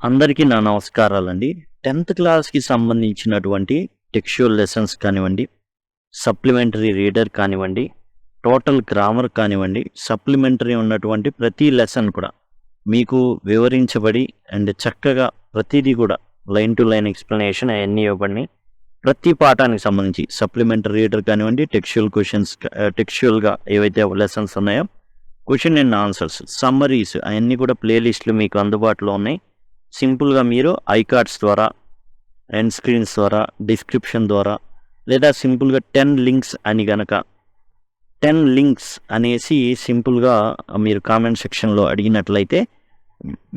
అందరికీ నా నమస్కారాలండి. 10th క్లాస్‌కి సంబంధించినటువంటి టెక్స్చువల్ లెసన్స్ కానివ్వండి, సప్లిమెంటరీ రీడర్ కానివ్వండి, టోటల్ గ్రామర్ కానివ్వండి, సప్లిమెంటరీ ఉన్నటువంటి ప్రతి లెసన్ కూడా మీకు వివరించబడి అండ్ చక్కగా ప్రతిదీ కూడా లైన్ టు లైన్ ఎక్స్‌ప్లనేషన్ అయన్నీ ఇవ్వబడినాయి. ప్రతి పాఠానికి సంబంధించి సప్లిమెంటరీ రీడర్ కానివ్వండి, టెక్స్చువల్‌గా ఏవైతే లెసన్స్ ఉన్నాయో క్వెషన్ అండ్ ఆన్సర్స్, సమ్మరీస్ అయన్నీ కూడా ప్లేలిస్టులు మీకు అందుబాటులో ఉన్నాయి. సింపుల్గా మీరు ఐకార్డ్స్ ద్వారా, ఎండ్ స్క్రీన్స్ ద్వారా, డిస్క్రిప్షన్ ద్వారా లేదా సింపుల్గా 10 లింక్స్ అని గనక 10 లింక్స్ అనేసి సింపుల్గా మీరు కామెంట్ సెక్షన్లో అడిగినట్లయితే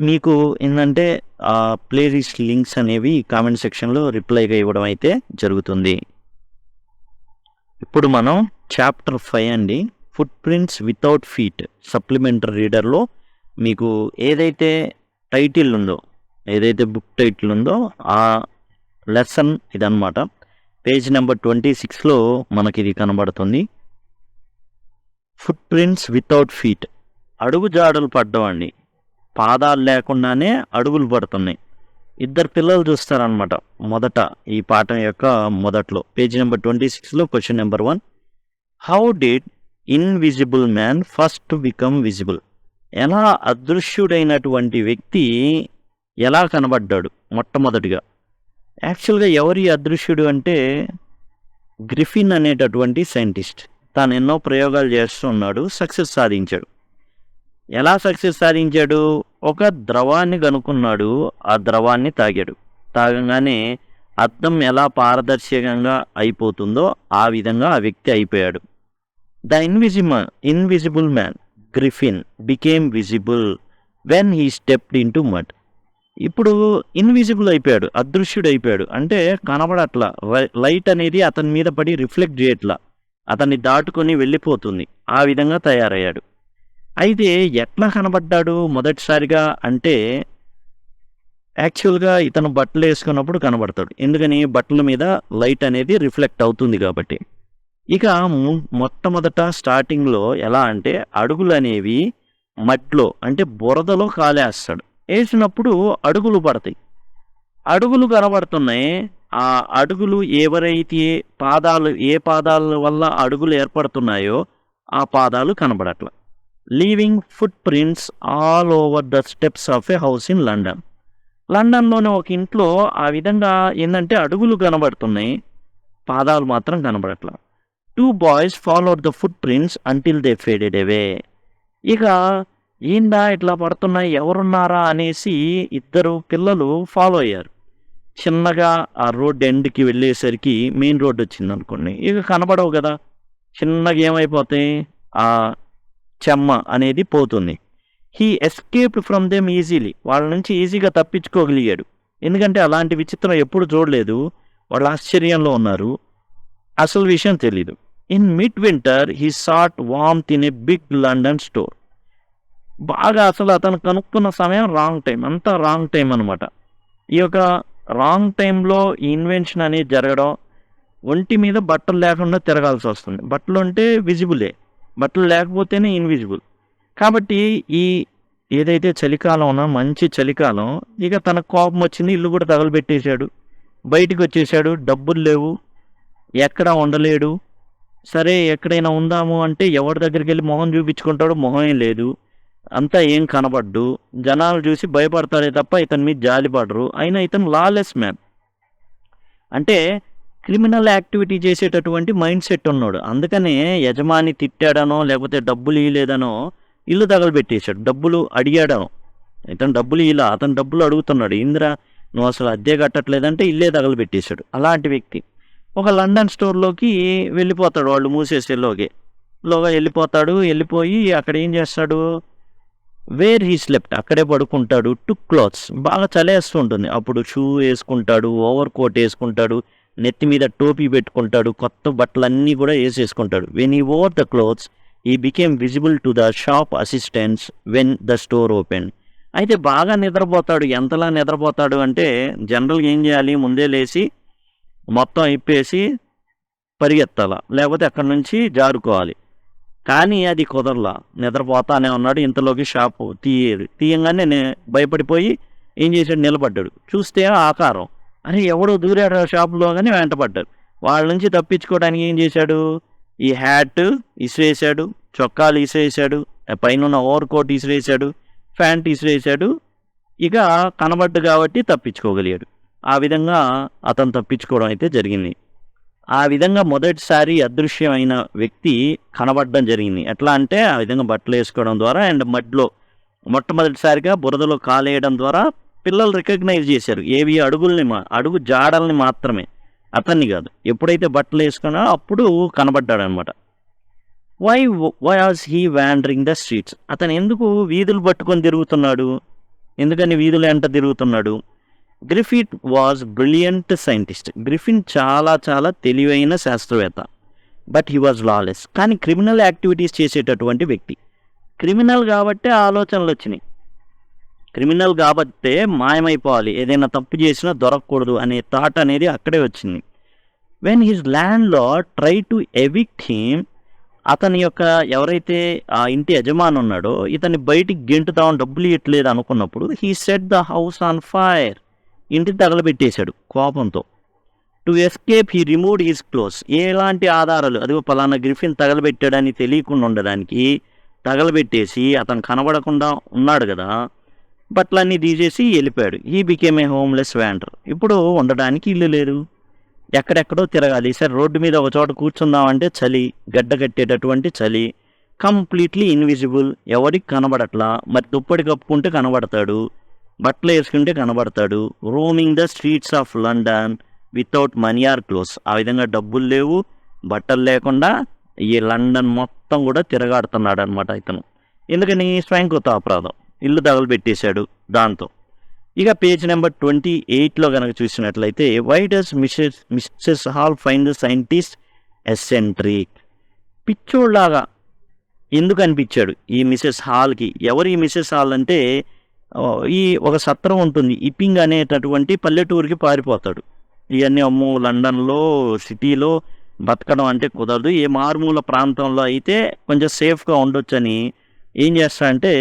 మీకు ఏంటంటే ఆ ప్లేలిస్ట్ లింక్స్ అనేవి కామెంట్ సెక్షన్లో రిప్లైగా ఇవ్వడం అయితే జరుగుతుంది. ఇప్పుడు మనం చాప్టర్ 5 అండి, footprints without feet supplementary రీడర్లో మీకు ఏదైతే టైటిల్ ఉందో, ఏదైతే బుక్ టైటిల్ ఉందో ఆ లెసన్ ఇదన్నమాట. పేజ్ నెంబర్ 26లో మనకి ఇది కనబడుతుంది. ఫుట్ ప్రింట్స్ వితౌట్ ఫీట్, అడుగు జాడలు పడ్డం అండి, పాదాలు లేకుండానే అడుగులు పడుతున్నాయి. ఇద్దరు పిల్లలు చూస్తారనమాట మొదట ఈ పాఠం యొక్క మొదట్లో. పేజ్ నెంబర్ 26లో question number 1, how did invisible man first become visible? ఎలా అదృశ్యుడైనటువంటి వ్యక్తి ఎలా కనబడ్డాడు మొట్టమొదటిగా? యాక్చువల్గా ఎవరి అదృశ్యుడు అంటే గ్రిఫిన్ అనేటటువంటి సైంటిస్ట్. తాను ఎన్నో ప్రయోగాలు చేస్తూ ఉన్నాడు, సక్సెస్ సాధించాడు. ఎలా సక్సెస్ సాధించాడు? ఒక ద్రవాన్ని కనుక్కున్నాడు, ఆ ద్రవాన్ని తాగాడు. తాగంగానే అద్దం ఎలా పారదర్శకంగా అయిపోతుందో ఆ విధంగా ఆ వ్యక్తి అయిపోయాడు. The invisible man Griffin became visible when he stepped in to mud. ఇప్పుడు ఇన్విజిబుల్ అయిపోయాడు, అదృశ్యుడు అయిపోయాడు. అంటే కనబడట్లా, లైట్ అనేది అతని మీద పడి రిఫ్లెక్ట్ చేయట్లా, అతన్ని దాటుకొని వెళ్ళిపోతుంది. ఆ విధంగా తయారయ్యాడు. అయితే ఎట్లా కనబడ్డాడు మొదటిసారిగా అంటే యాక్చువల్గా ఇతను బట్టలు వేసుకున్నప్పుడు కనబడతాడు. ఎందుకని? బట్టల మీద లైట్ అనేది రిఫ్లెక్ట్ అవుతుంది కాబట్టి. ఇక మొట్టమొదట స్టార్టింగ్లో ఎలా అంటే అడుగులు అనేవి మట్టిలో అంటే బురదలో కాలేస్తాడు. వేసినప్పుడు అడుగులు పడతాయి, అడుగులు కనబడుతున్నాయి. ఆ అడుగులు ఎవరైతే ఏ పాదాల వల్ల అడుగులు ఏర్పడుతున్నాయో ఆ పాదాలు కనబడట్లా. Leaving footprints all over the steps of a house in London. లండన్లోని ఒక ఇంట్లో ఆ విధంగా ఏంటంటే అడుగులు కనబడుతున్నాయి, పాదాలు మాత్రం కనబడట్లా. 2 boys followed the footprints until they faded away. ఇక ఏందా ఇట్లా పడుతున్నాయి, ఎవరున్నారా అనేసి ఇద్దరు పిల్లలు ఫాలో అయ్యారు. చిన్నగా ఆ రోడ్ ఎండ్కి వెళ్ళేసరికి మెయిన్ రోడ్ వచ్చింది అనుకోండి, ఇక కనబడవు కదా, చిన్నగా ఏమైపోతాయి, ఆ చెమ్మ అనేది పోతుంది. He escaped from them easily, వాళ్ళ నుంచి ఈజీగా తప్పించుకోగలిగాడు. ఎందుకంటే అలాంటి విచిత్రం ఎప్పుడు చూడలేదు. వాళ్ళు ఆశ్చర్యంలో ఉన్నారు, అసలు విషయం తెలీదు. In mid winter he sat warmth in a big London store. బాగా అసలు అతను కనుక్కున్న సమయం రాంగ్ టైం, అంతా రాంగ్ టైం అనమాట. ఈ యొక్క రాంగ్ టైంలో ఈ ఇన్వెన్షన్ అనేది జరగడం, ఒంటి మీద బట్టలు లేకుండా తిరగాల్సి వస్తుంది. బట్టలు ఉంటే విజిబులే, బట్టలు లేకపోతేనే ఇన్విజిబుల్. కాబట్టి ఈ ఏదైతే చలికాలం ఉన్నా మంచి చలికాలం, ఇక తనకు కోపం వచ్చింది, ఇల్లు కూడా తగలబెట్టేశాడు, బయటికి వచ్చేసాడు. డబ్బులు లేవు, ఎక్కడ ఉండలేడు. సరే ఎక్కడైనా ఉందాము అంటే ఎవరి దగ్గరికి వెళ్ళి మొహం చూపించుకుంటాడు, మొహం లేదు, అంతా ఏం కనబడ్డు. జనాలు చూసి భయపడతారే తప్ప ఇతని మీద జాలిపడరు. అయినా ఇతను లాలెస్ మ్యాన్, అంటే క్రిమినల్ యాక్టివిటీ చేసేటటువంటి మైండ్ సెట్ ఉన్నాడు. అందుకనే యజమాని తిట్టాడనో లేకపోతే డబ్బులు ఇవ్వలేదనో ఇల్లు తగలబెట్టేశాడు. డబ్బులు అడిగాడనో, ఇతను డబ్బులు ఇలా, అతను డబ్బులు అడుగుతున్నాడు. ఇందిరా నువ్వు అసలు అద్దె కట్టట్లేదంటే ఇల్లే తగలబెట్టేశాడు. అలాంటి వ్యక్తి ఒక లండన్ స్టోర్లోకి వెళ్ళిపోతాడు, వాళ్ళు మూసేసేలోగా వెళ్ళిపోతాడు. వెళ్ళిపోయి అక్కడ ఏం చేస్తాడు, వేర్ హీ స్లెప్ట్, అక్కడే పడుకుంటాడు. 2 clothes, బాగా చలేస్తూ ఉంటుంది, అప్పుడు షూ వేసుకుంటాడు, ఓవర్ కోట్ వేసుకుంటాడు, నెత్తి మీద టోపీ పెట్టుకుంటాడు, కొత్త బట్టలన్నీ కూడా వేసేసుకుంటాడు. When he over the clothes he became visible to the shop assistants when the store open. అయితే బాగా నిద్రపోతాడు. ఎంతలా నిద్రపోతాడు అంటే జనరల్గా ఏం చేయాలి, ముందే లేచి మొత్తం ఇప్పేసి పరిగెత్తాల, లేకపోతే అక్కడి నుంచి జారుకోవాలి. కానీ అది కుదరలా, నిద్రపోతానే ఉన్నాడు. ఇంతలోకి షాపు తీయంగానే భయపడిపోయి ఏం చేశాడు, నిలబడ్డాడు. చూస్తే ఆకారం, అరే ఎవడో దూరాడు షాపులో కానీ వెంటపడ్డాడు. వాళ్ళ నుంచి తప్పించుకోవడానికి ఏం చేశాడు, ఈ హ్యాట్ ఇసిరేసాడు, చొక్కాలు ఇసిరేసాడు, పైన ఉన్న ఓవర్ కోట్ ఇసిరేసాడు, ప్యాంట్ ఇసిరేసాడు. ఇక కనబడ్డు కాబట్టి తప్పించుకోగలిగాడు. ఆ విధంగా అతను తప్పించుకోవడం అయితే జరిగింది. ఆ విధంగా మొదటిసారి అదృశ్యమైన వ్యక్తి కనబడడం జరిగింది. ఎట్లా అంటే ఆ విధంగా బట్టలు వేసుకోవడం ద్వారా అండ్ మడ్లో మొట్టమొదటిసారిగా బురదలో కాలేయడం ద్వారా పిల్లలు రికగ్నైజ్ చేశారు. ఏవి అడుగు జాడల్ని మాత్రమే, అతన్ని కాదు. ఎప్పుడైతే బట్టలు వేసుకున్నా అప్పుడు కనబడ్డాడు అనమాట. Why was he wandering the streets? అతను ఎందుకు వీధులు పట్టుకొని తిరుగుతున్నాడు? ఎందుకని వీధులు ఎంట తిరుగుతున్నాడు? Griffith was brilliant scientist. Griffin చాలా చాలా తెలివైన శాస్త్రవేత్త. But he was lawless. కానీ క్రిమినల్ యాక్టివిటీస్ చేసేటటువంటి వ్యక్తి. క్రిమినల్ కాబట్టే ఆలోచనలు వచ్చినాయి. క్రిమినల్ కాబట్టే మాయమైపోవాలి, ఏదైనా తప్పు చేసినా దొరకకూడదు అనే థాట్ అనేది అక్కడే వచ్చింది. When his land lord try to evict him, అతని యొక్క ఎవరైతే ఆ ఇంటి యజమాని ఉన్నాడో ఇతన్ని బయటికి గెంటుతామని డబ్బులు ఇవ్వట్లేదు అనుకున్నప్పుడు he set the house on fire, ఇంటిని తగలబెట్టేశాడు కోపంతో. To escape he removed his clothes. ఎలాంటి ఆధారాలు, అదిగో పలానా గ్రిఫిన్ తగలబెట్టాడని తెలియకుండా ఉండడానికి తగలబెట్టేసి అతను కనబడకుండా ఉన్నాడు కదా, బట్టలన్నీ తీసేసి వెళ్ళిపోయాడు. He became a homeless wander. ఇప్పుడు ఉండడానికి ఇల్లు లేదు, ఎక్కడెక్కడో తిరగాలి. సరే రోడ్డు మీద ఒక చోట కూర్చుందామంటే చలి, గడ్డ కట్టేటటువంటి చలి, కంప్లీట్లీ ఇన్విజిబుల్, ఎవరికి కనబడట్లా. మరి దుప్పటి కప్పుకుంటే కనబడతాడు, బట్టలు వేసుకుంటే కనబడతాడు. Roaming the streets of London without money are clothes. ఆ విధంగా డబ్బులు లేవు, బట్టలు లేకుండా ఈ లండన్ మొత్తం కూడా తిరగాడుతున్నాడు అనమాట ఇతను. ఎందుకని? స్వయంకృత అపరాధం, ఇల్లు తగలబెట్టేశాడు దాంతో. ఇక పేజ్ నెంబర్ 28లో కనుక చూసినట్లయితే, why does Mrs Hall find the scientist eccentric? పిచ్చోళ్ళలాగా ఎందుకు అనిపించాడు ఈ మిసెస్ హాల్కి? ఎవరు ఈ మిసెస్ హాల్ అంటే, ఈ ఒక సత్రం ఉంటుంది, ఇప్పింగ్ అనేటటువంటి పల్లెటూరికి పారిపోతాడు. ఇవన్నీ అమ్మో లండన్లో సిటీలో బతకడం అంటే కుదరదు, ఏ మారుమూల ప్రాంతంలో అయితే కొంచెం సేఫ్గా ఉండొచ్చని ఏం చేస్తాడంటే,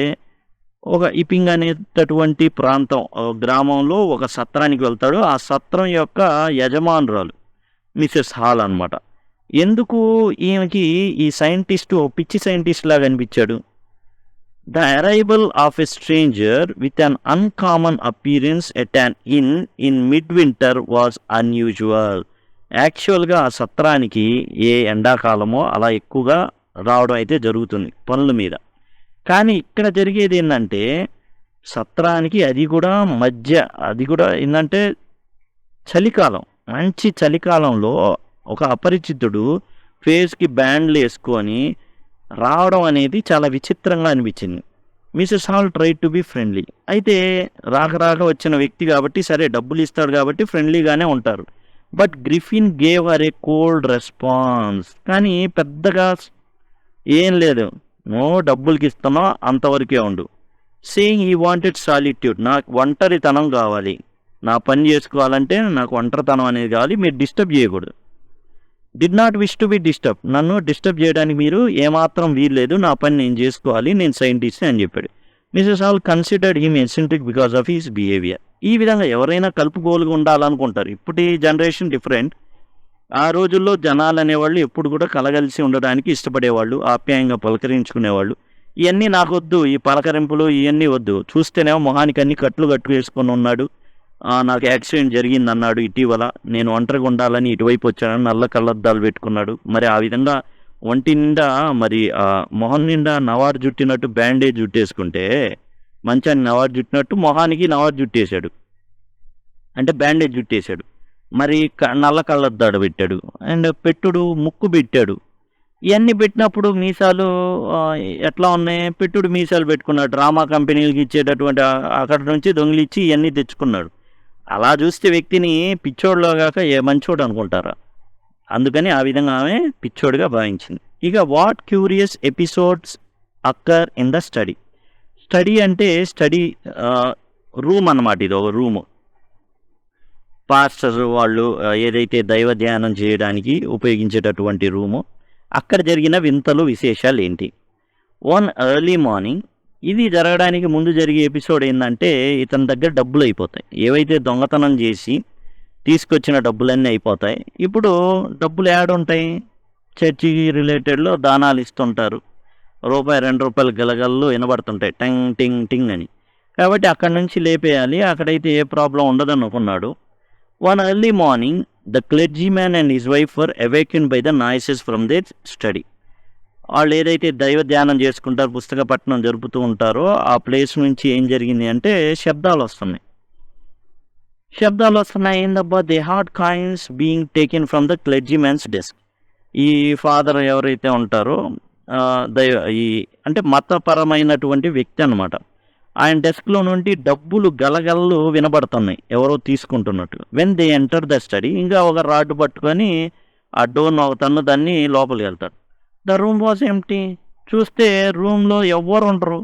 ఒక ఇపింగ్ అనేటటువంటి ప్రాంతం గ్రామంలో ఒక సత్రానికి వెళ్తాడు. ఆ సత్రం యొక్క యజమానురాలు మిసెస్ హాల్ అనమాట. ఎందుకు ఈమెకి ఈ సైంటిస్టు పిచ్చి సైంటిస్ట్ లాగా అనిపించాడు? The arrival of a stranger with an uncommon appearance at an inn mid winter was unusual. యాక్చువల్గా ఆ సత్రానికి ఏ ఎండాకాలమో అలా ఎక్కువగా రావడం అయితే జరుగుతుంది పనుల మీద. కానీ ఇక్కడ జరిగేది ఏంటంటే, సత్రానికి అది కూడా ఏంటంటే చలికాలం, మంచి చలికాలంలో ఒక అపరిచితుడు ఫేస్కి బ్యాండ్లు వేసుకొని రావడం అనేది చాలా విచిత్రంగా అనిపించింది. Mrs hall try to be friendly. అయితే రాక వచ్చిన వ్యక్తి కాబట్టి సరే డబ్బులు ఇస్తాడు కాబట్టి ఫ్రెండ్లీగానే ఉంటారు. But Griffin gave her a cold response. కానీ పెద్దగా ఏం లేదు, నో డబ్బులకి ఇస్తానో అంతవరకే ఉండు. Saying he wanted solitude. నాకు ఒంటరితనం కావాలి, నా పని చేసుకోవాలంటే నాకు ఒంటరితనం అనేది కావాలి, మీరు డిస్టర్బ్ చేయకూడదు. Did not wish to be disturb. నన్ను డిస్టర్బ్ చేయడానికి మీరు ఏమాత్రం వీల్లేదు, నా పని నేను చేసుకోవాలి, నేను సైంటిస్ట్ అని చెప్పాడు. Mrs hall considered him eccentric because of his behaviour. ఈ విధంగా ఎవరైనా కలుపుకోలుగా ఉండాలనుకుంటారు. ఇప్పటి జనరేషన్ డిఫరెంట్. ఆ రోజుల్లో జనాలు అనేవాళ్ళు ఎప్పుడు కూడా కలగలిసి ఉండడానికి ఇష్టపడేవాళ్ళు, ఆప్యాయంగా పలకరించుకునేవాళ్ళు. ఇవన్నీ నాకు వద్దు, ఈ పలకరింపులు ఇవన్నీ వద్దు. చూస్తేనేమో మొహానికి అన్ని కట్లు వేసుకొని ఉన్నాడు, నాకు యాక్సిడెంట్ జరిగింది అన్నాడు ఇటీవల, నేను ఒంటరిగా ఉండాలని ఇటువైపు వచ్చానని నల్ల కళ్ళద్దాలు పెట్టుకున్నాడు. మరి ఆ విధంగా ఒంటి నిండా మరి మొహం నిండా నవారు జుట్టినట్టు బ్యాండేజ్ జుట్టేసుకుంటే, మంచాన్ని నవారు జుట్టినట్టు మొహానికి నవారు జుట్టేశాడు, అంటే బ్యాండేజ్ జుట్టేశాడు. మరి నల్ల కళ్ళద్దాడు పెట్టాడు, అండ్ పెట్టుడు ముక్కు పెట్టాడు. ఇవన్నీ పెట్టినప్పుడు మీసాలు ఎట్లా ఉన్నాయి? పెట్టుడు మీసాలు పెట్టుకున్నాడు. డ్రామా కంపెనీలకి ఇచ్చేటటువంటి అక్కడ నుంచి దొంగిలిచ్చి ఇవన్నీ తెచ్చుకున్నాడు. అలా చూస్తే వ్యక్తిని పిచ్చోడులో కాక ఏ మంచోడు అనుకుంటారా? అందుకని ఆ విధంగా ఆమె పిచ్చోడుగా భావించింది. ఇక what curious episodes అక్కర్ in the study. Study అంటే స్టడీ రూమ్ అన్నమాట. ఇది ఒక రూము, పాస్టర్ వాళ్ళు ఏదైతే దైవ ధ్యానం చేయడానికి ఉపయోగించేటటువంటి రూము. అక్కడ జరిగిన వింతలు విశేషాలు ఏంటి? వన్ ఎర్లీ మార్నింగ్ ఇది జరగడానికి ముందు జరిగే ఎపిసోడ్ ఏందంటే, ఇతని దగ్గర డబ్బులు అయిపోతాయి. ఏవైతే దొంగతనం చేసి తీసుకొచ్చిన డబ్బులన్నీ అయిపోతాయి. ఇప్పుడు డబ్బులు యాడుంటాయి? చర్చికి రిలేటెడ్‌లో దానాలు ఇస్తుంటారు. రూపాయి, రూ. 2 గలగలలు వినబడుతుంటాయి. టంగ్ టింగ్ టింగ్ అని. కాబట్టి అక్కడి నుంచి లేపేయాలి. అక్కడైతే ఏ ప్రాబ్లమ్ ఉండదనుకున్నాడు. One early morning the clergyman and his wife were awakened by the noises from their study. వాళ్ళు ఏదైతే దైవ ధ్యానం చేసుకుంటారో, పుస్తక పఠనం జరుపుతూ ఉంటారో, ఆ ప్లేస్ నుంచి ఏం జరిగింది అంటే శబ్దాలు వస్తున్నాయి. ఏందబ్బా, they heard coins being taken from the clergyman's desk. ఈ ఫాదర్ ఎవరైతే ఉంటారో దైవ ఈ అంటే మతపరమైనటువంటి వ్యక్తి అనమాట. ఆయన డెస్క్లో నుండి డబ్బులు గలగలలు వినబడుతున్నాయి, ఎవరో తీసుకుంటున్నట్టు. When they enter the study, ఇంకా ఒక రాడ్ పట్టుకొని ఆ డోర్ను ఒక తన్ను దాన్ని లోపలికి వెళ్తాడు. The room was empty. చూస్తే రూమ్లో ఎవ్వరు ఉండరు.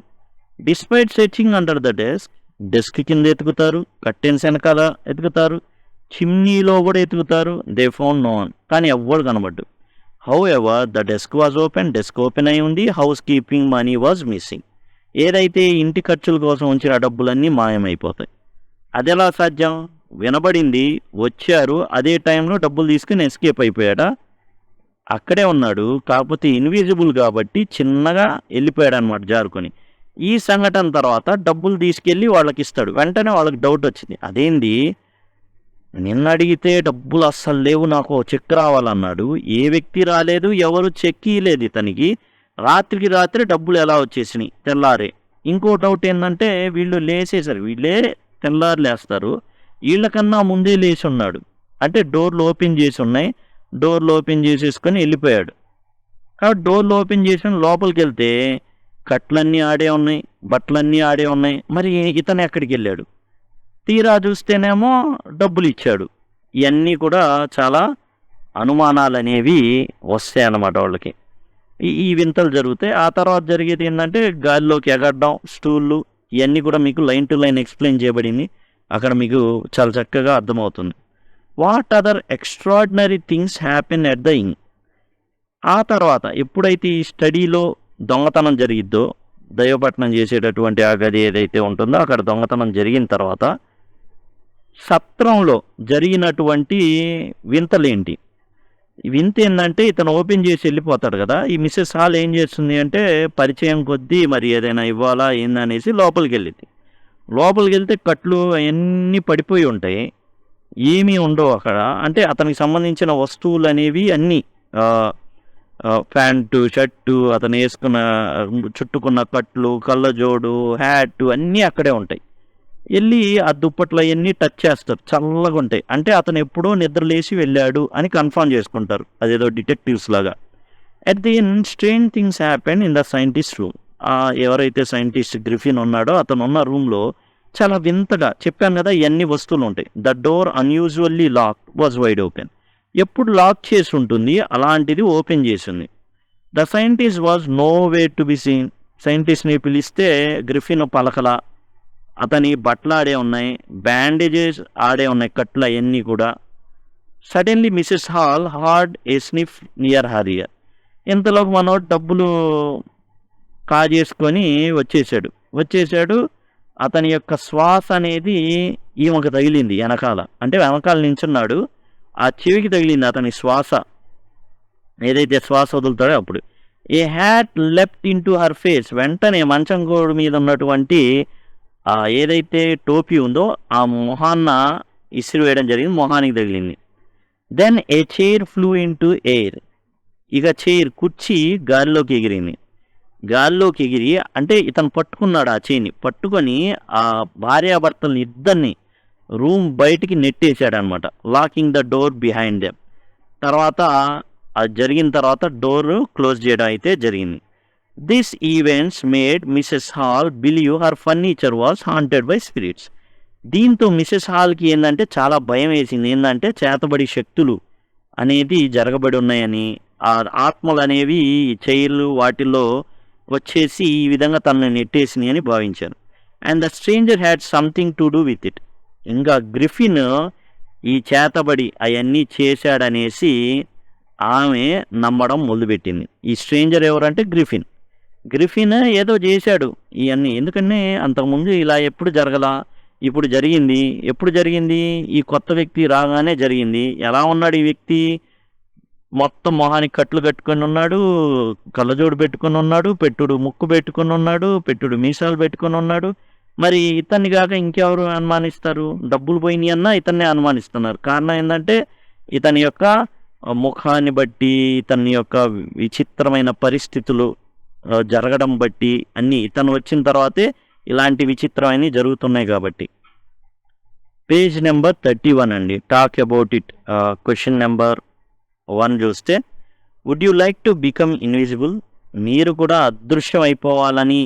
Despite searching under the desk కింద ఎతుకుతారు, కర్టెన్స్ వెనకాల ఎతుకుతారు, చిమ్నీలో కూడా ఎతుకుతారు. They found no one. కానీ ఎవ్వరు కనబడ్డు. However the desk was open. Desk open అయి ఉంది. Housekeeping money was missing. ఏదైతే ఇంటి ఖర్చుల కోసం ఉంచిన డబ్బులన్నీ మాయమైపోతాయి. అది ఎలా సాధ్యం? వినబడింది, వచ్చారు, అదే టైంలో డబ్బులు తీసుకుని ఎస్కేప్ అయిపోయాడా? అక్కడే ఉన్నాడు, కాకపోతే ఇన్విజిబుల్ కాబట్టి చిన్నగా వెళ్ళిపోయాడు అనమాట జారుకొని. ఈ సంఘటన తర్వాత డబ్బులు తీసుకెళ్ళి వాళ్ళకి ఇస్తాడు. వెంటనే వాళ్ళకి డౌట్ వచ్చింది, అదేంది నిన్న అడిగితే డబ్బులు అస్సలు లేవు, నాకు చెక్ రావాలన్నాడు, ఏ వ్యక్తి రాలేదు, ఎవరు చెక్ ఇవ్వలేదు ఇతనికి, రాత్రికి రాత్రి డబ్బులు ఎలా వచ్చేసినాయి తెల్లారే. ఇంకో డౌట్ ఏంటంటే, వీళ్ళు లేచేసారు, వీళ్ళే తెల్లారు లేస్తారు, వీళ్ళకన్నా ముందే లేచి ఉన్నాడు, అంటే డోర్లు ఓపెన్ చేసి ఉన్నాయి, డోర్లు ఓపెన్ చేసేసుకొని వెళ్ళిపోయాడు. కాబట్టి డోర్లు ఓపెన్ చేసి లోపలికి వెళ్తే కట్లన్నీ ఆడే ఉన్నాయి, బట్టలన్నీ ఆడే ఉన్నాయి. మరి ఇతను ఎక్కడికి వెళ్ళాడు? తీరా చూస్తేనేమో డబ్బులు ఇచ్చాడు. ఇవన్నీ కూడా చాలా అనుమానాలు అనేవి వస్తాయి అన్నమాట వాళ్ళకి. ఈ వింతలు జరుగుతాయి. ఆ తర్వాత జరిగేది ఏంటంటే, గాలిలోకి ఎగరడం, స్టూళ్ళు, ఇవన్నీ కూడా మీకు లైన్ టు లైన్ ఎక్స్ప్లెయిన్ చేయబడింది. అక్కడ మీకు చాలా చక్కగా అర్థమవుతుంది. What other extraordinary things happen at the inn. ఆ తర్వాత ఎప్పుడైతే ఈ స్టడీలో దొంగతనం జరిగిద్దో, దైవపట్నం చేసేటటువంటి ఆ గది ఏదైతే ఉంటుందో అక్కడ దొంగతనం జరిగిన తర్వాత సత్రంలో జరిగినటువంటి వింతలేంటి? వింత ఏంటంటే, ఇతను ఓపెన్ చేసి వెళ్ళిపోతాడు కదా, ఈ మిస్సెస్ హాల్ ఏం చేస్తుంది అంటే, పరిచయం కొద్దీ మరి ఏదైనా ఇవ్వాలా ఏందనేసి లోపలికి వెళ్ళింది. లోపలికి వెళ్తే కట్లు అవన్నీ పడిపోయి ఉంటాయి, ఏమీ ఉండవు అక్కడ. అంటే అతనికి సంబంధించిన వస్తువులు అనేవి అన్నీ, ప్యాంటు, షర్టు, అతను వేసుకున్న చుట్టుకున్న కట్లు, కళ్ళజోడు, హ్యాటు అన్నీ అక్కడే ఉంటాయి. వెళ్ళి ఆ దుప్పట్లు అవన్నీ టచ్ చేస్తారు, చల్లగా ఉంటాయి. అంటే అతను ఎప్పుడో నిద్రలేసి వెళ్ళాడు అని కన్ఫర్మ్ చేసుకుంటారు, అదేదో డిటెక్టివ్స్ లాగా. At the end strange things happen in the scientist room. ఎవరైతే సైంటిస్ట్ గ్రిఫిన్ ఉన్నాడో అతను ఉన్న రూమ్లో చాలా వింతగా, చెప్పాను కదా ఇవన్నీ వస్తువులు ఉంటాయి. The door unusually lock was wide open. ఎప్పుడు లాక్ చేసి ఉంటుంది, అలాంటిది ఓపెన్ చేసింది. The scientist was no way to be seen. సైంటిస్ట్ని పిలిస్తే గ్రిఫిన్ పలకల. అతని బట్టలు ఆడే ఉన్నాయి, బ్యాండేజెస్ ఆడే ఉన్నాయి, కట్లు అవన్నీ కూడా. సడన్లీ మిసెస్ హాల్ హార్డ్ ఏ స్నిఫ్ నియర్ హర్ ఇయర్. ఇంతలోకి మనోడు డబ్బులు కాజేసుకొని వచ్చేసాడు. అతని యొక్క శ్వాస అనేది ఈమెకు తగిలింది వెనకాల, అంటే వెనకాల నించున్నాడు, ఆ చెవికి తగిలింది అతని శ్వాస. ఏదైతే శ్వాస వదులుతాడో అప్పుడు a hat left into her face. వెంటనే మంచం గోడు మీద ఉన్నటువంటి ఏదైతే టోపీ ఉందో ఆ మొహాన్న ఇసిరి వేయడం జరిగింది, మొహానికి తగిలింది. Then a chair flew into air. ఇక కుర్చీ గాలిలోకి ఎగిరింది. గాలిలోకి ఎగిరి అంటే ఇతను పట్టుకున్నాడు, ఆ చైర్ని పట్టుకొని ఆ భార్యాభర్తలను ఇద్దరిని రూమ్ బయటికి నెట్టేశాడు అనమాట, locking the door behind them. తర్వాత అది జరిగిన తర్వాత డోర్ క్లోజ్ చేయడం అయితే జరిగింది. This events made Mrs hall believe her furniture was haunted by spirits. దీంతో మిసెస్ హాల్కి ఏంటంటే చాలా భయం వేసింది. ఏంటంటే చేతబడి శక్తులు అనేది జరగబడి ఉన్నాయని, ఆ ఆత్మలు అనేవి చైర్లు వాటిల్లో వచ్చేసి ఈ విధంగా తనని నెట్టేసినాయి అని భావించాను. And the stranger had something to do with it. ఇంకా గ్రిఫిన్ ఈ చేతబడి అవన్నీ చేశాడనేసి ఆమె నమ్మడం మొదలుపెట్టింది. ఈ స్ట్రేంజర్ ఎవరంటే గ్రిఫిన్. గ్రిఫిన్ ఏదో చేశాడు ఇవన్నీ. ఎందుకంటే అంతకుముందు ఇలా ఎప్పుడు జరగలా, ఇప్పుడు జరిగింది. ఎప్పుడు జరిగింది? ఈ కొత్త వ్యక్తి రాగానే జరిగింది. ఎలా ఉన్నాడు ఈ వ్యక్తి? మొత్తం మొహానికి కట్లు కట్టుకొని ఉన్నాడు, కళ్ళజోడు పెట్టుకొని ఉన్నాడు, పెట్టుడు ముక్కు పెట్టుకొని ఉన్నాడు, పెట్టుడు మీసాలు పెట్టుకొని ఉన్నాడు. మరి ఇతన్ని కాక ఇంకెవరు అనుమానిస్తారు? డబ్బులు పోయినాయి అన్నా ఇతన్నే అనుమానిస్తున్నారు. కారణం ఏంటంటే ఇతని యొక్క ముఖాన్ని బట్టి, ఇతని యొక్క విచిత్రమైన పరిస్థితులు జరగడం బట్టి అన్నీ ఇతను వచ్చిన తర్వాతే ఇలాంటి విచిత్రమైనవి జరుగుతున్నాయి కాబట్టి. పేజ్ నెంబర్ 31 అండి. Talk about it. Question number 1 చూస్తే, would you like to become invisible? మీరు కూడా అదృశ్యం అయిపోవాలని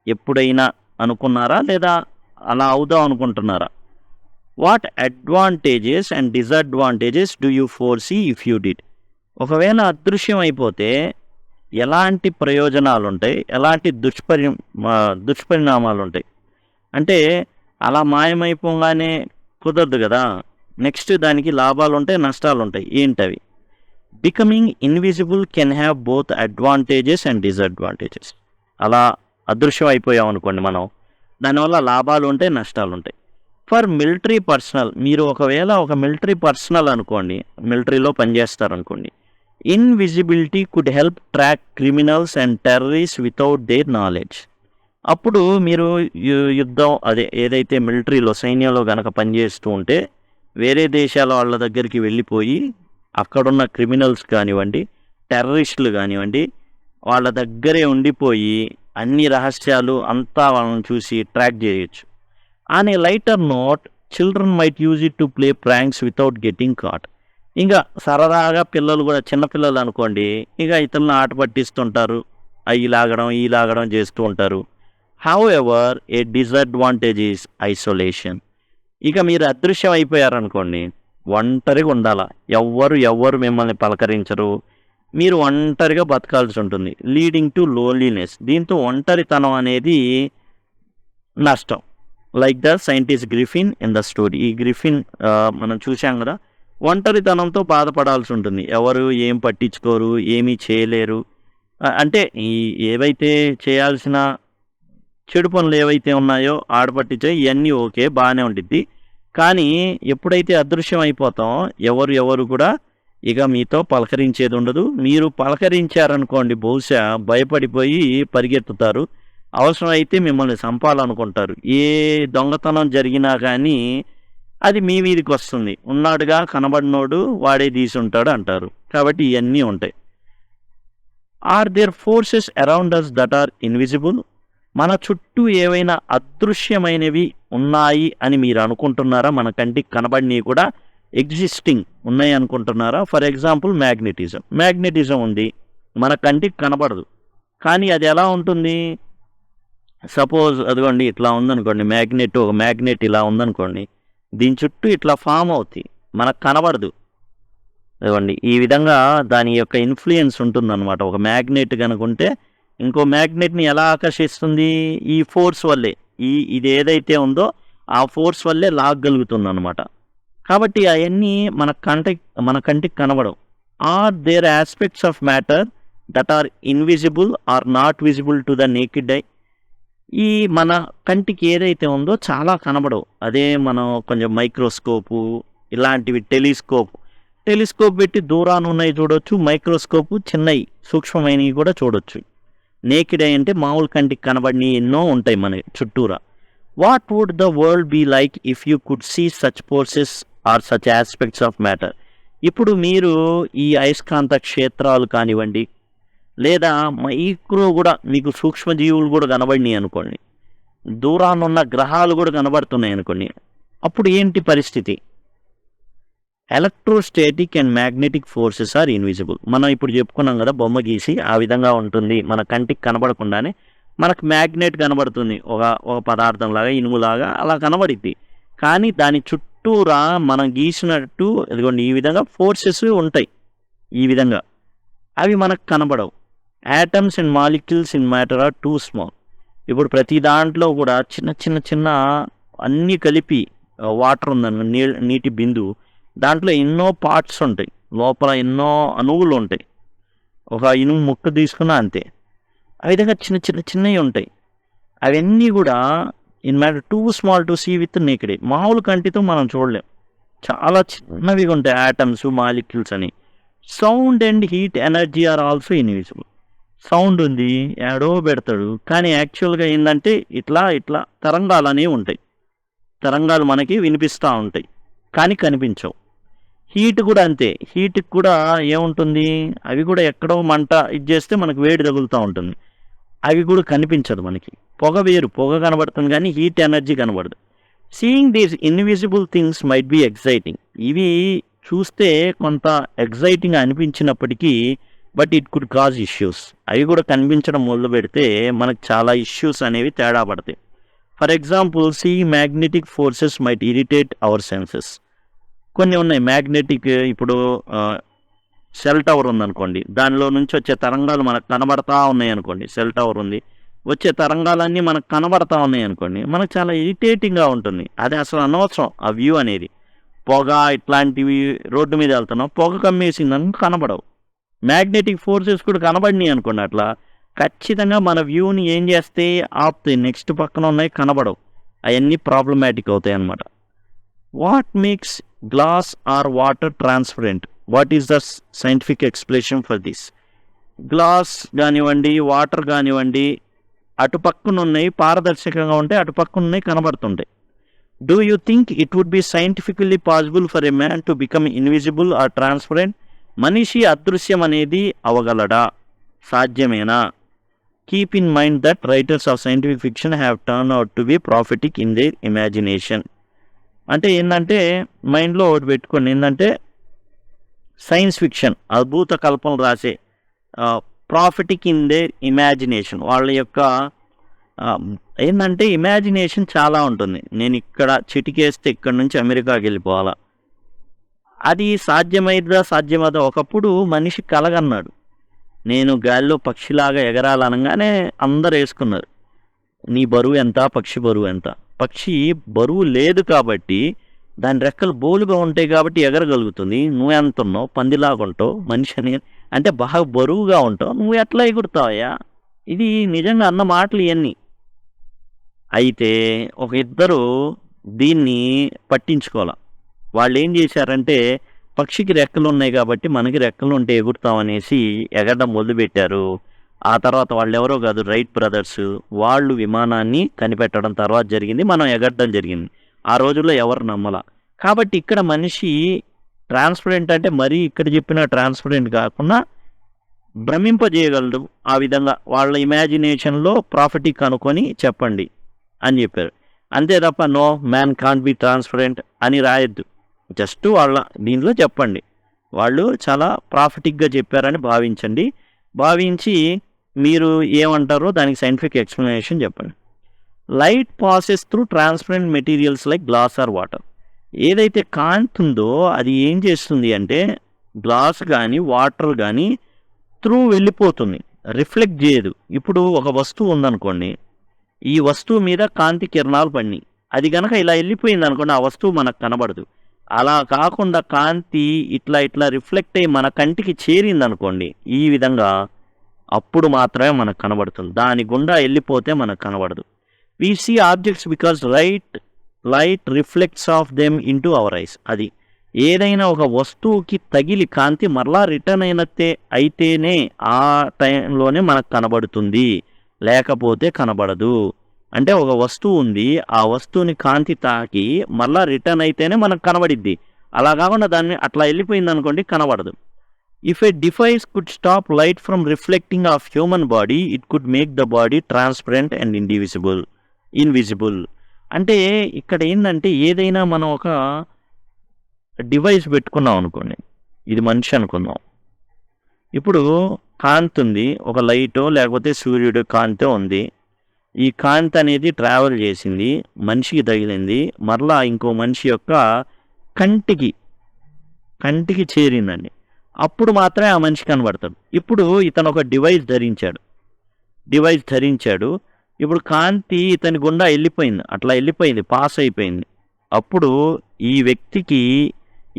ఎప్పుడైనా అనుకున్నారా, లేదా అలా అవుదాం అనుకుంటున్నారా? What advantages and disadvantages do you foresee if you did? ఒకవేళ అదృశ్యం అయిపోతే ఎలాంటి ప్రయోజనాలు ఉంటాయి, ఎలాంటి దుష్పరిణామాలు ఉంటాయి? అంటే అలా మాయమైపోగానే కుదరదు కదా. నెక్స్ట్ దానికి లాభాలు ఉంటాయి, నష్టాలు ఉంటాయి. ఏంటవి? Becoming invisible can have both advantages and disadvantages. అలా అదృశ్యం అయిపోయాం అనుకోండి మనం, దానివల్ల లాభాలు ఉంటాయి, నష్టాలు ఉంటాయి. ఫర్ మిలిటరీ పర్సనల్, మీరు ఒకవేళ ఒక మిలిటరీ పర్సనల్ అనుకోండి, మిలిటరీలో పనిచేస్తారనుకోండి, invisibility could help track criminals and terrorist without their knowledge. అప్పుడు మీరు యుద్ధం ఏదైతే మిలిటరీలో సైన్యంలో కనుక పనిచేస్తూ ఉంటే వేరే దేశాల వాళ్ళ దగ్గరికి వెళ్ళిపోయి అక్కడున్న క్రిమినల్స్ కానివ్వండి, టెర్రరిస్టులు కానివ్వండి, వాళ్ళ దగ్గరే ఉండిపోయి అన్ని రహస్యాలు అంతా వాళ్ళని చూసి ట్రాక్ చేయొచ్చు. On a lighter note, children might use it to play pranks without getting caught. ఇంకా సరదాగా పిల్లలు కూడా, చిన్నపిల్లలు అనుకోండి, ఇక ఇతరులను ఆట పట్టిస్తుంటారు, అవి లాగడం ఈ లాగడం చేస్తూ ఉంటారు. How ever A disadvantage is isolation. ఇక మీరు అదృశ్యం అయిపోయారనుకోండి, ఒంటరిగా ఉండాలా, ఎవ్వరు మిమ్మల్ని పలకరించరు, మీరు ఒంటరిగా బతకాల్సి ఉంటుంది. Leading to loneliness. దీంతో ఒంటరితనం అనేది నష్టం. Like the scientist Griffin in the story. ఈ గ్రిఫిన్ మనం చూసాం కదా, ఒంటరితనంతో బాధపడాల్సి ఉంటుంది. ఎవరు ఏం పట్టించుకోరు, ఏమీ చేయలేరు. అంటే ఏవైతే చేయాల్సిన చెడు పనులు ఏవైతే ఉన్నాయో ఆడపట్టించే ఇవన్నీ ఓకే, బాగానే ఉంటుంది. కానీ ఎప్పుడైతే అదృశ్యం అయిపోతాం, ఎవరు కూడా ఇక మీతో పలకరించేది ఉండదు. మీరు పలకరించారనుకోండి, బహుశా భయపడిపోయి పరిగెత్తుతారు. అవసరమైతే మిమ్మల్ని చంపాలనుకుంటారు. ఏ దొంగతనం జరిగినా కానీ అది మీ మీదకి వస్తుంది. ఉన్నాడుగా కనబడినోడు వాడే తీసుంటాడు అంటారు. కాబట్టి ఇవన్నీ ఉంటాయి. Are there forces around us that are invisible? మన చుట్టూ ఏవైనా అదృశ్యమైనవి ఉన్నాయి అని మీరు అనుకుంటున్నారా? మన కంటికి కనబడినవి కూడా ఎగ్జిస్టింగ్ ఉన్నాయి అనుకుంటున్నారా? ఫర్ ఎగ్జాంపుల్ మ్యాగ్నెటిజం ఉంది, మన కంటికి కనబడదు, కానీ అది ఎలా ఉంటుంది? సపోజ్ అదిగోండి ఇట్లా ఉందనుకోండి, ఒక మ్యాగ్నెట్ ఇలా ఉందనుకోండి, దీని చుట్టూ ఇట్లా ఫామ్ అవుతాయి, మనకు కనబడదు. అదిగోండి ఈ విధంగా దాని యొక్క ఇన్ఫ్లుయెన్స్ ఉంటుందన్నమాట. ఒక మ్యాగ్నెట్ కనుకుంటే ఇంకో మ్యాగ్నెట్ని ఎలా ఆకర్షిస్తుంది? ఈ ఫోర్స్ వల్లే. ఇది ఏదైతే ఉందో ఆ ఫోర్స్ వల్లే లాగగలుగుతుంది అనమాట. కాబట్టి అవన్నీ మన కంటికి కనబడవు. Are there aspects of matter that are invisible or not visible to the naked eye? ఈ మన కంటికి ఏదైతే ఉందో చాలా కనబడవు. అదే మనం కొంచెం మైక్రోస్కోపు ఇలాంటివి, టెలిస్కోప్ పెట్టి దూరాన్ని ఉన్నాయి చూడొచ్చు, మైక్రోస్కోపు చిన్నవి సూక్ష్మమైనవి కూడా చూడొచ్చు. నేకిడ్ ఐ అంటే మామూలు కంటికి కనబడినవి ఎన్నో ఉంటాయి మన చుట్టూరా. What would the world be like if you could see such forces or such aspects of matter? ఇప్పుడు మీరు ఈ అయస్కాంత క్షేత్రాలు కానివ్వండి, లేదా మైక్రో కూడా మీకు సూక్ష్మజీవులు కూడా కనబడినాయి అనుకోండి, దూరాన్నున్న గ్రహాలు కూడా కనబడుతున్నాయి అనుకోండి, అప్పుడు ఏంటి పరిస్థితి? Electrostatic and magnetic forces are invisible. మనం ఇప్పుడు చెప్పుకున్నాం కదా, బొమ్మ గీసి ఆ విధంగా ఉంటుంది. మన కంటికి కనబడకుండానే మనకు మ్యాగ్నెట్ కనబడుతుంది, ఒక పదార్థంలాగా, ఇనుములాగా అలా కనబడిద్ది. కానీ దాని చుట్టూరా మనం గీసినట్టు ఇదిగోండి ఈ విధంగా ఫోర్సెస్ ఉంటాయి. ఈ విధంగా అవి మనకు కనబడవు. Atoms and molecules in matter are too small. ఇప్పుడు ప్రతి దాంట్లో కూడా చిన్న అన్నీ కలిపి వాటర్ ఉందని, నీటి బిందువు, దాంట్లో ఎన్నో పార్ట్స్ ఉంటాయి, లోపల ఎన్నో అణువులు ఉంటాయి. ఒక ఇనుము ముక్క తీసుకున్నా అంతే. ఆ విధంగా చిన్నవి ఉంటాయి. అవన్నీ కూడా in matter too small to see with naked eye. మామూలు కంటితో మనం చూడలేం. చాలా చిన్నవిగా ఉంటాయి ఆటమ్స్, మాలిక్యూల్స్ అని. Sound and heat energy are also invisible. Sound ఉంది, ఏడో పెడతాడు, కానీ యాక్చువల్గా ఏంటంటే ఇట్లా తరంగాలు అనేవి ఉంటాయి. తరంగాలు మనకి వినిపిస్తూ ఉంటాయి, కానీ కనిపించవు. హీట్ కూడా అంతే. హీట్కి కూడా ఏముంటుంది, అవి కూడా ఎక్కడో మంట ఇది చేస్తే మనకు వేడి తగులుతూ ఉంటుంది. అవి కూడా కనిపించదు మనకి. పొగ వేరు, పొగ కనబడుతుంది కానీ హీట్ ఎనర్జీ కనబడదు. Seeing these invisible things might be exciting. ఇవి చూస్తే కొంత ఎక్సైటింగ్ అనిపించినప్పటికీ but it could cause issues. అవి కూడా కనిపించడం మొదలు పెడితే మనకు చాలా ఇష్యూస్ అనేవి తేడా పడతాయి. For example, seeing magnetic forces might irritate our senses. కొన్ని ఉన్నాయి మ్యాగ్నెటిక్. ఇప్పుడు సెల్ టవర్ ఉందనుకోండి, దానిలో నుంచి వచ్చే తరంగాలు మనకు కనబడతా ఉన్నాయి అనుకోండి. సెల్ టవర్ ఉంది, వచ్చే తరంగాలన్నీ మనకు కనబడతా ఉన్నాయి అనుకోండి, మనకు చాలా ఇరిటేటింగ్గా ఉంటుంది. అది అసలు అనవసరం ఆ వ్యూ అనేది. పొగ ఇట్లాంటివి రోడ్డు మీద వెళ్తున్నాం, పొగ కమ్మేసిందని కనబడవు. మ్యాగ్నెటిక్ ఫోర్సెస్ కూడా కనబడినాయి అనుకోండి, అట్లా ఖచ్చితంగా మన వ్యూని ఏం చేస్తే ఆపుతాయి. నెక్స్ట్ పక్కన ఉన్నాయి కనబడవు. అవన్నీ ప్రాబ్లమాటిక్ అవుతాయి అన్నమాట. What makes glass or water transparent? What is the scientific explanation for this? Glass కానివ్వండి, వాటర్ కానివ్వండి, అటుపక్కన ఉన్నాయి పారదర్శకంగా ఉంటాయి, అటుపక్కన ఉన్నాయి కనబడుతుంటాయి. Do you think it would be scientifically possible for a man to become invisible or transparent? మనిషి అదృశ్యం అనేది అవగలడా? సాధ్యమేనా? Keep in mind that writers of scientific fiction have turn out to be prophetic in their imagination. అంటే ఏంటంటే మైండ్లో ఒకటి పెట్టుకోండి, ఏంటంటే సైన్స్ ఫిక్షన్ అద్భుత కల్పనలు రాసే ప్రాఫిటిక్ ఇన్ దేర్ ఇమాజినేషన్. వాళ్ళ యొక్క ఏంటంటే ఇమాజినేషన్ చాలా ఉంటుంది. నేను ఇక్కడ చిటికేస్తే ఇక్కడి నుంచి అమెరికాకి వెళ్ళిపోవాలా, అది సాధ్యమదా? ఒకప్పుడు మనిషి కలగన్నాడు, నేను గాలిలో పక్షిలాగా ఎగరాలనగానే అందరు వేసుకున్నారు. నీ బరువు ఎంత, పక్షి బరువు ఎంత? పక్షి బరువు లేదు కాబట్టి, దాని రెక్కలు బోలుగా ఉంటాయి కాబట్టి ఎగరగలుగుతుంది. నువ్వు ఎంత ఉన్నావు, పందిలాగా ఉంటావు, మనిషిని అంటే బాగా బరువుగా ఉంటావు, నువ్వు ఎట్లా ఎగురుతావయ్యా? ఇది నిజంగా అన్న మాటలు ఇవన్నీ. అయితే ఒక ఇద్దరు దీన్ని పట్టించుకోవాలి. వాళ్ళు ఏం చేశారంటే, పక్షికి రెక్కలు ఉన్నాయి కాబట్టి మనకి రెక్కలు ఉంటే ఎగురుతామనేసి ఎగరడం మొదలుపెట్టారు. ఆ తర్వాత వాళ్ళు ఎవరో కాదు, రైట్ బ్రదర్స్. వాళ్ళు విమానాన్ని కనిపెట్టడం తర్వాత జరిగింది, మనం ఎగరడం జరిగింది. ఆ రోజుల్లో ఎవరు నమ్మలా. కాబట్టి ఇక్కడ మనిషి ట్రాన్స్పరెంట్ అంటే మరీ ఇక్కడ చెప్పిన ట్రాన్స్పరెంట్ కాకుండా భ్రమింపజేయగలడు. ఆ విధంగా వాళ్ళ ఇమాజినేషన్లో ప్రాఫిటిక్ అనుకొని చెప్పండి అని చెప్పారు. అంతే తప్ప no man can't be transparent అని రాయొద్దు. జస్ట్ వాళ్ళ దీనిలో చెప్పండి. వాళ్ళు చాలా ప్రాఫిటిక్గా చెప్పారని భావించండి. భావించి మీరు ఏమంటారో దానికి సైంటిఫిక్ ఎక్స్ప్లెనేషన్ చెప్పండి. Light passes through transparent materials like glass or water. ఏదైతే కాంతి ఉందో అది ఏం చేస్తుంది అంటే, గ్లాస్ కానీ వాటర్ కానీ త్రూ వెళ్ళిపోతుంది, రిఫ్లెక్ట్ చేయదు. ఇప్పుడు ఒక వస్తువు ఉందనుకోండి, ఈ వస్తువు మీద కాంతి కిరణాలు పడినాయి, అది కనుక ఇలా వెళ్ళిపోయింది అనుకోండి, ఆ వస్తువు మనకు కనబడదు. అలా కాకుండా కాంతి ఇట్లా రిఫ్లెక్ట్ అయ్యి మన కంటికి చేరింది అనుకోండి, ఈ విధంగా, అప్పుడు మాత్రమే మనకు కనబడుతుంది. దాని గుండా వెళ్ళిపోతే మనకు కనబడదు. we see objects because light reflects off them into our eyes. అది ఏదైనా ఒక వస్తువుకి తగిలి కాంతి మరలా రిటర్న్ అయితేనే ఆ టైంలోనే మనకు కనబడుతుంది, లేకపోతే కనబడదు. అంటే ఒక వస్తువు ఉంది, ఆ వస్తువుని కాంతి తాకి మరలా రిటర్న్ అయితేనే మనకు కనబడిద్ది. అలా కాకుండా దాన్ని అట్లా వెళ్ళిపోయింది అనుకోండి, కనబడదు. If A device could stop light from reflecting of human body, it could make the body transparent and invisible. అంటే ఇక్కడ ఏంటంటే, ఏదైనా మనం ఒక డివైస్ పెట్టుకున్నాం అనుకోండి, ఇది మనిషి అనుకుందాం. ఇప్పుడు కాంతి ఉంది, ఒక లైటో లేకపోతే సూర్యుడు కాంతి ఉంది. ఈ కాంతి అనేది ట్రావెల్ చేసింది, మనిషికి తగిలింది, మరలా ఇంకో మనిషి యొక్క కంటికి చేరిందండి. అప్పుడు మాత్రమే ఆ మనిషి కనబడతాడు. ఇప్పుడు ఇతను ఒక డివైస్ ధరించాడు. ఇప్పుడు కాంతి ఇతని గుండా వెళ్ళిపోయింది, అట్లా వెళ్ళిపోయింది, పాస్ అయిపోయింది. అప్పుడు ఈ వ్యక్తికి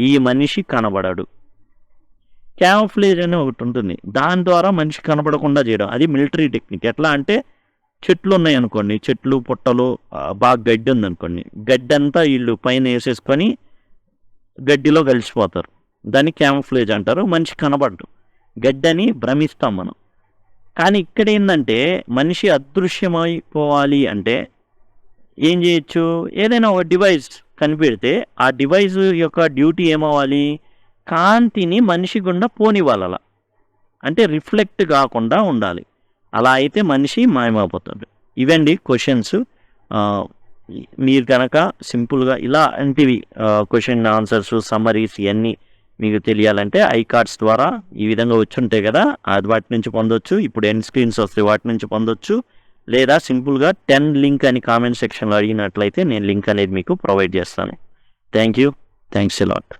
ఈ మనిషి కనబడడు. క్యామోఫ్లేజ్ అని ఒకటి ఉంటుంది. దాని ద్వారా మనిషి కనపడకుండా చేయడం. అది మిలిటరీ టెక్నిక్. ఎట్లా అంటే చెట్లు ఉన్నాయనుకోండి, చెట్లు పుట్టలు బాగా గడ్డి ఉందనుకోండి, గడ్డి అంతా వీళ్ళు పైన వేసేసుకొని గడ్డిలో కలిసిపోతారు. దాన్ని క్యామోఫ్లేజ్ అంటారు. మనిషి కనబడ్డు, గడ్డని భ్రమిస్తాం మనం. కానీ ఇక్కడ ఏంటంటే మనిషి అదృశ్యమైపోవాలి అంటే ఏం చేయొచ్చు, ఏదైనా ఒక డివైస్ కనిపెడితే ఆ డివైస్ యొక్క డ్యూటీ ఏమవ్వాలి, కాంతిని మనిషి గుండా పోనివ్వాలి. అలా అంటే రిఫ్లెక్ట్ కాకుండా ఉండాలి. అలా అయితే మనిషి మాయమైపోతాడు. ఇవండి క్వశ్చన్స్. మీరు కనుక సింపుల్గా ఇలాంటివి క్వశ్చన్ ఆన్సర్స్ సమ్మరీస్ ఇవన్నీ మీకు తెలియాలంటే ఐ కార్డ్స్ ద్వారా ఈ విధంగా వచ్చి ఉంటాయి కదా, అది వాటి నుంచి పొందొచ్చు. ఇప్పుడు ఎండ్ స్క్రీన్స్ వస్తాయి, వాటి నుంచి పొందొచ్చు. లేదా సింపుల్గా 10 లింక్ అని కామెంట్ సెక్షన్లో అడిగినట్లయితే నేను లింక్ అనేది మీకు ప్రొవైడ్ చేస్తాను. Thank you. Thanks a lot.